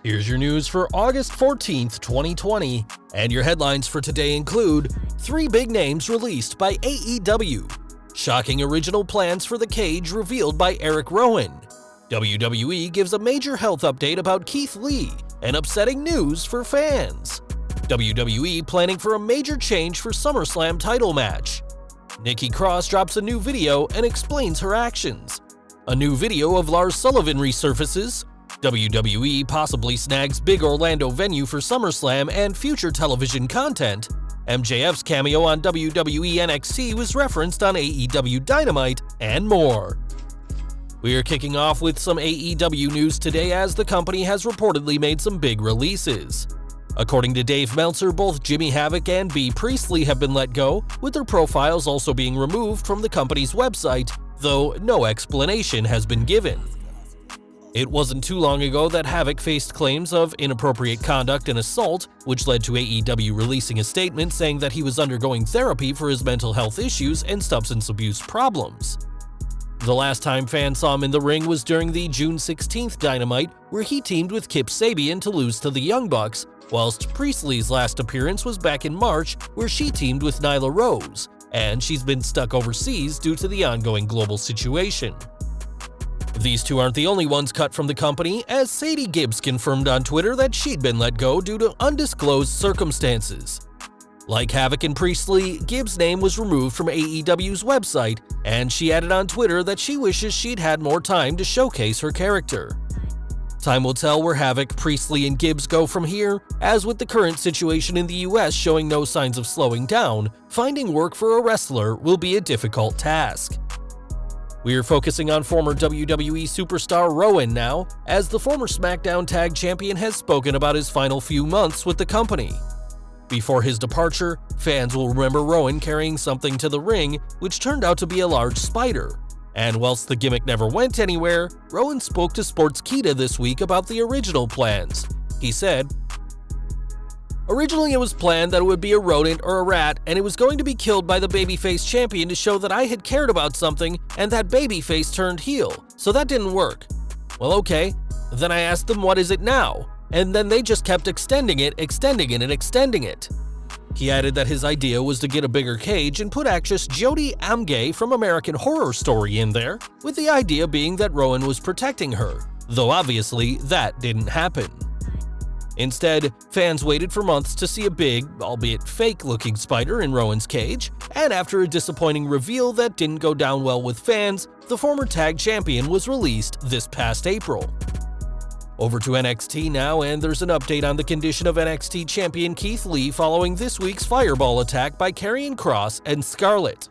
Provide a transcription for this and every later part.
Here's your news for August 14th, 2020, and your headlines for today include 3 big names released by AEW, shocking original plans for the cage revealed by Erick Rowan, WWE gives a major health update about Keith Lee, and upsetting news for fans, WWE planning for a major change for Summerslam title match, Nikki drops a new video and explains her actions, a new video of Lars Sullivan resurfaces, WWE possibly snags big Orlando venue for SummerSlam and future television content, MJF's cameo on WWE NXT was referenced on AEW Dynamite and more. We are kicking off with some AEW news today as the company has reportedly made some big releases. According to Dave Meltzer, both Jimmy Havoc and B. Priestley have been let go, with their profiles also being removed from the company's website, though no explanation has been given. It wasn't too long ago that Havoc faced claims of inappropriate conduct and assault, which led to AEW releasing a statement saying that he was undergoing therapy for his mental health issues and substance abuse problems. The last time fans saw him in the ring was during the June 16th Dynamite, where he teamed with Kip Sabian to lose to the Young Bucks, whilst Priestley's last appearance was back in March, where she teamed with Nyla Rose, and she's been stuck overseas due to the ongoing global situation. These two aren't the only ones cut from the company, as Sadie Gibbs confirmed on Twitter that she'd been let go due to undisclosed circumstances. Like Havoc and Priestley, Gibbs' name was removed from AEW's website, and she added on Twitter that she wishes she'd had more time to showcase her character. Time will tell where Havoc, Priestley, and Gibbs go from here, as with the current situation in the US showing no signs of slowing down, finding work for a wrestler will be a difficult task. We are focusing on former WWE superstar Rowan now, as the former SmackDown Tag Champion has spoken about his final few months with the company. Before his departure, fans will remember Rowan carrying something to the ring, which turned out to be a large spider. And whilst the gimmick never went anywhere, Rowan spoke to Sportskeeda this week about the original plans. He said, "Originally it was planned that it would be a rodent or a rat, and it was going to be killed by the babyface champion to show that I had cared about something and that babyface turned heel, so that didn't work. Well, okay, then I asked them what is it now, and then they just kept extending it, and extending it." He added that his idea was to get a bigger cage and put actress Jodie Amge from American Horror Story in there, with the idea being that Rowan was protecting her, though obviously that didn't happen. Instead, fans waited for months to see a big, albeit fake-looking spider in Rowan's cage, and after a disappointing reveal that didn't go down well with fans, the former tag champion was released this past April. Over to NXT now, and there's an update on the condition of NXT champion Keith Lee following this week's fireball attack by Karrion Kross and Scarlett.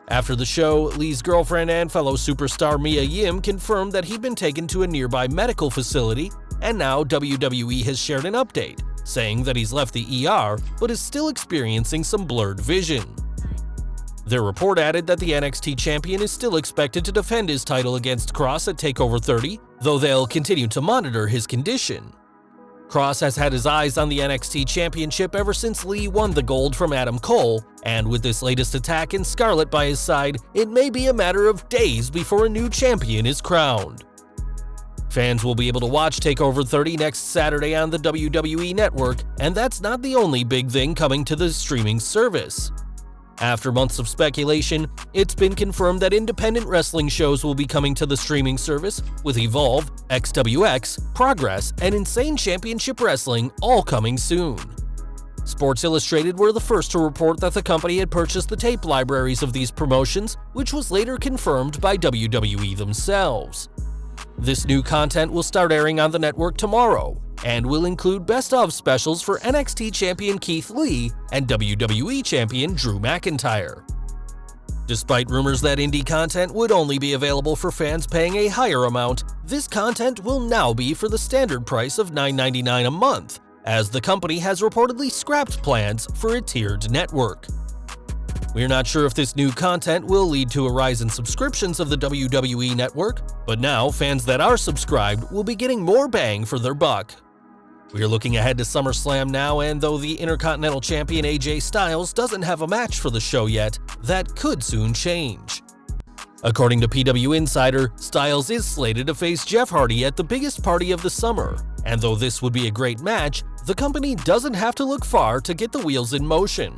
After the show, Lee's girlfriend and fellow superstar Mia Yim confirmed that he'd been taken to a nearby medical facility, and now WWE has shared an update, saying that he's left the ER but is still experiencing some blurred vision. Their report added that the NXT champion is still expected to defend his title against Kross at TakeOver 30, though they'll continue to monitor his condition. Kross has had his eyes on the NXT championship ever since Lee won the gold from Adam Cole, and with this latest attack and Scarlett by his side, it may be a matter of days before a new champion is crowned. Fans will be able to watch TakeOver 30 next Saturday on the WWE Network, and that's not the only big thing coming to the streaming service. After months of speculation, it's been confirmed that independent wrestling shows will be coming to the streaming service, with Evolve, XWX, Progress, and Insane Championship Wrestling all coming soon. Sports Illustrated were the first to report that the company had purchased the tape libraries of these promotions, which was later confirmed by WWE themselves. This new content will start airing on the network tomorrow, and will include best-of specials for NXT champion Keith Lee and WWE champion Drew McIntyre. Despite rumors that indie content would only be available for fans paying a higher amount, this content will now be for the standard price of $9.99 a month, as the company has reportedly scrapped plans for a tiered network. We're not sure if this new content will lead to a rise in subscriptions of the WWE Network, but now fans that are subscribed will be getting more bang for their buck. We are looking ahead to SummerSlam now, and though the Intercontinental Champion AJ Styles doesn't have a match for the show yet, that could soon change. According to PW Insider, Styles is slated to face Jeff Hardy at the biggest party of the summer, and though this would be a great match, the company doesn't have to look far to get the wheels in motion.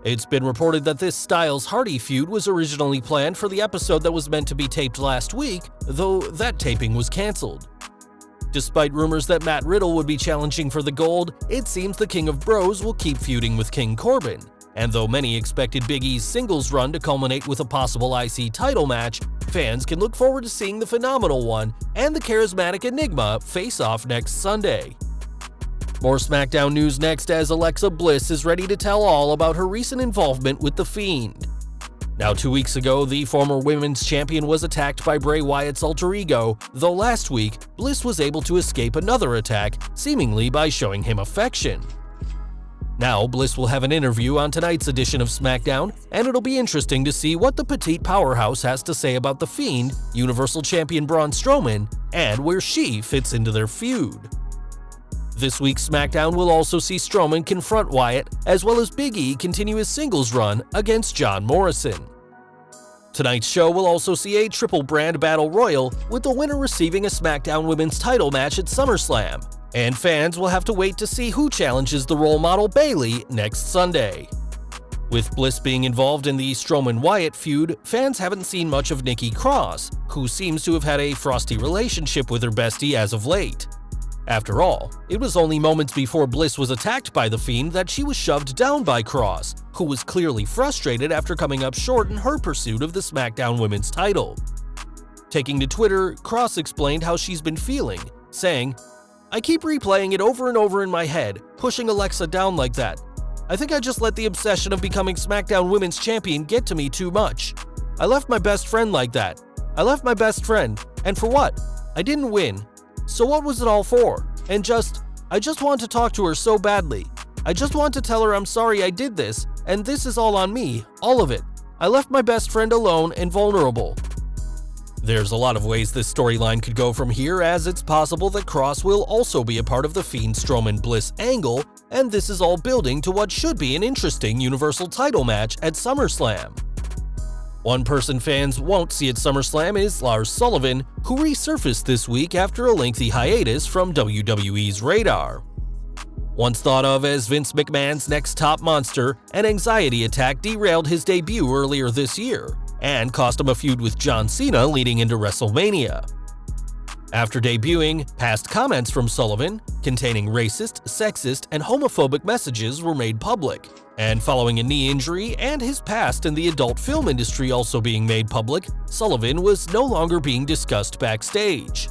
It's been reported that this Styles-Hardy feud was originally planned for the episode that was meant to be taped last week, though that taping was cancelled. Despite rumors that Matt Riddle would be challenging for the gold, it seems the King of Bros will keep feuding with King Corbin. And though many expected Big E's singles run to culminate with a possible IC title match, fans can look forward to seeing the Phenomenal One and the charismatic Enigma face off next Sunday. More SmackDown news next, as Alexa Bliss is ready to tell all about her recent involvement with The Fiend. Now, 2 weeks ago, the former women's champion was attacked by Bray Wyatt's alter ego, though last week, Bliss was able to escape another attack, seemingly by showing him affection. Now, Bliss will have an interview on tonight's edition of SmackDown, and it'll be interesting to see what the petite powerhouse has to say about The Fiend, Universal Champion Braun Strowman, and where she fits into their feud. This week's SmackDown will also see Strowman confront Wyatt, as well as Big E continue his singles run against John Morrison. Tonight's show will also see a triple brand battle royal, with the winner receiving a SmackDown Women's title match at SummerSlam, and fans will have to wait to see who challenges the role model Bayley next Sunday. With Bliss being involved in the Strowman-Wyatt feud, fans haven't seen much of Nikki Cross, who seems to have had a frosty relationship with her bestie as of late. After all, it was only moments before Bliss was attacked by The Fiend that she was shoved down by Cross, who was clearly frustrated after coming up short in her pursuit of the SmackDown Women's title. Taking to Twitter, Cross explained how she's been feeling, saying, "I keep replaying it over and over in my head, pushing Alexa down like that. I think I just let the obsession of becoming SmackDown Women's Champion get to me too much. I left my best friend like that. I left my best friend, and for what? I didn't win. So what was it all for? And I just want to talk to her so badly. I just want to tell her I'm sorry I did this, and this is all on me, all of it. I left my best friend alone and vulnerable." There's a lot of ways this storyline could go from here, as it's possible that Cross will also be a part of the Fiend Strowman Bliss angle, and this is all building to what should be an interesting Universal title match at SummerSlam. One person fans won't see at SummerSlam is Lars Sullivan, who resurfaced this week after a lengthy hiatus from WWE's radar. Once thought of as Vince McMahon's next top monster, an anxiety attack derailed his debut earlier this year, and cost him a feud with John Cena leading into WrestleMania. After debuting, past comments from Sullivan, containing racist, sexist, and homophobic messages, were made public. And following a knee injury and his past in the adult film industry also being made public, Sullivan was no longer being discussed backstage.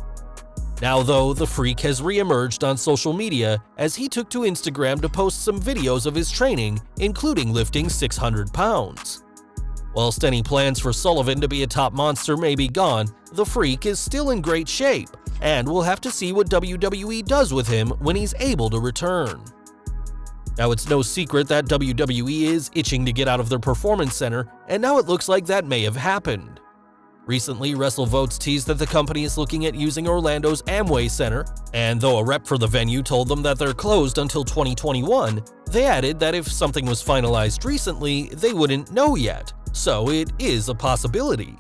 Now though, the Freak has re-emerged on social media as he took to Instagram to post some videos of his training, including lifting 600 pounds. Whilst any plans for Sullivan to be a top monster may be gone, the Freak is still in great shape, and we'll have to see what WWE does with him when he's able to return. Now, it's no secret that WWE is itching to get out of their Performance Center, and now it looks like that may have happened. Recently, WrestleVotes teased that the company is looking at using Orlando's Amway Center, and though a rep for the venue told them that they're closed until 2021, they added that if something was finalized recently, they wouldn't know yet, so it is a possibility.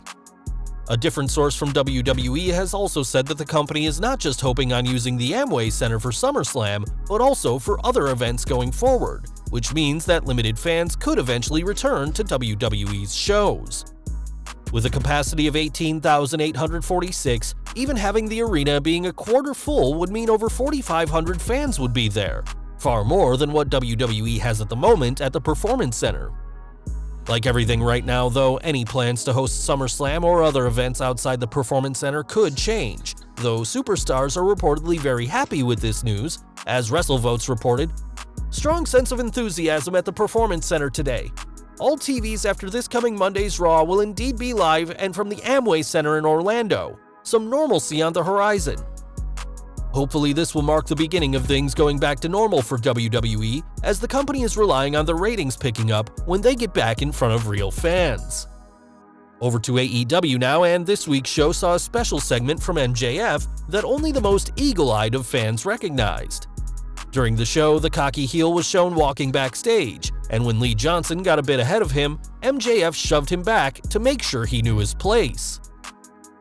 A different source from WWE has also said that the company is not just hoping on using the Amway Center for SummerSlam, but also for other events going forward, which means that limited fans could eventually return to WWE's shows. With a capacity of 18,846, even having the arena being a quarter full would mean over 4,500 fans would be there, far more than what WWE has at the moment at the Performance Center. Like everything right now, though, any plans to host SummerSlam or other events outside the Performance Center could change, though superstars are reportedly very happy with this news, as WrestleVotes reported, "Strong sense of enthusiasm at the Performance Center today. All TVs after this coming Monday's Raw will indeed be live and from the Amway Center in Orlando. Some normalcy on the horizon." Hopefully this will mark the beginning of things going back to normal for WWE, as the company is relying on the ratings picking up when they get back in front of real fans. Over to AEW now, and this week's show saw a special segment from MJF that only the most eagle-eyed of fans recognized. During the show, the cocky heel was shown walking backstage, and when Lee Johnson got a bit ahead of him, MJF shoved him back to make sure he knew his place.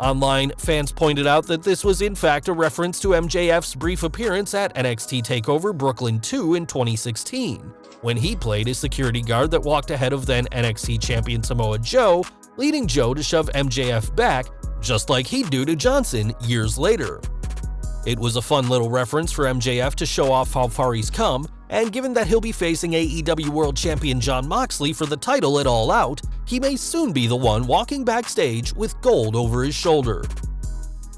Online, fans pointed out that this was in fact a reference to MJF's brief appearance at NXT TakeOver Brooklyn 2 in 2016, when he played a security guard that walked ahead of then NXT champion Samoa Joe, leading Joe to shove MJF back, just like he'd do to Johnson years later. It was a fun little reference for MJF to show off how far he's come, and given that he'll be facing AEW World Champion Jon Moxley for the title at All Out, he may soon be the one walking backstage with gold over his shoulder.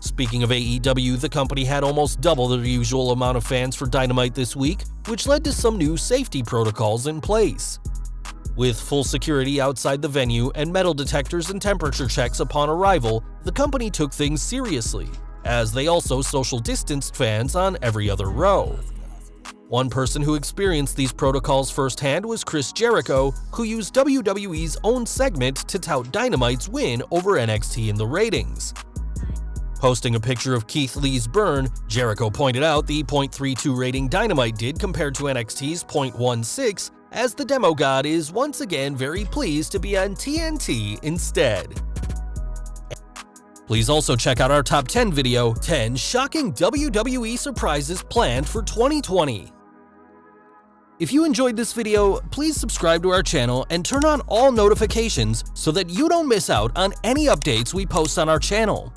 Speaking of AEW, the company had almost double their usual amount of fans for Dynamite this week, which led to some new safety protocols in place. With full security outside the venue and metal detectors and temperature checks upon arrival, the company took things seriously, as they also social distanced fans on every other row. One person who experienced these protocols firsthand was Chris Jericho, who used WWE's own segment to tout Dynamite's win over NXT in the ratings. Posting a picture of Keith Lee's burn, Jericho pointed out the .32 rating Dynamite did compared to NXT's .16, as the demo god is once again very pleased to be on TNT instead. Please also check out our top 10 video, 10 shocking WWE surprises planned for 2020. If you enjoyed this video, please subscribe to our channel and turn on all notifications so that you don't miss out on any updates we post on our channel.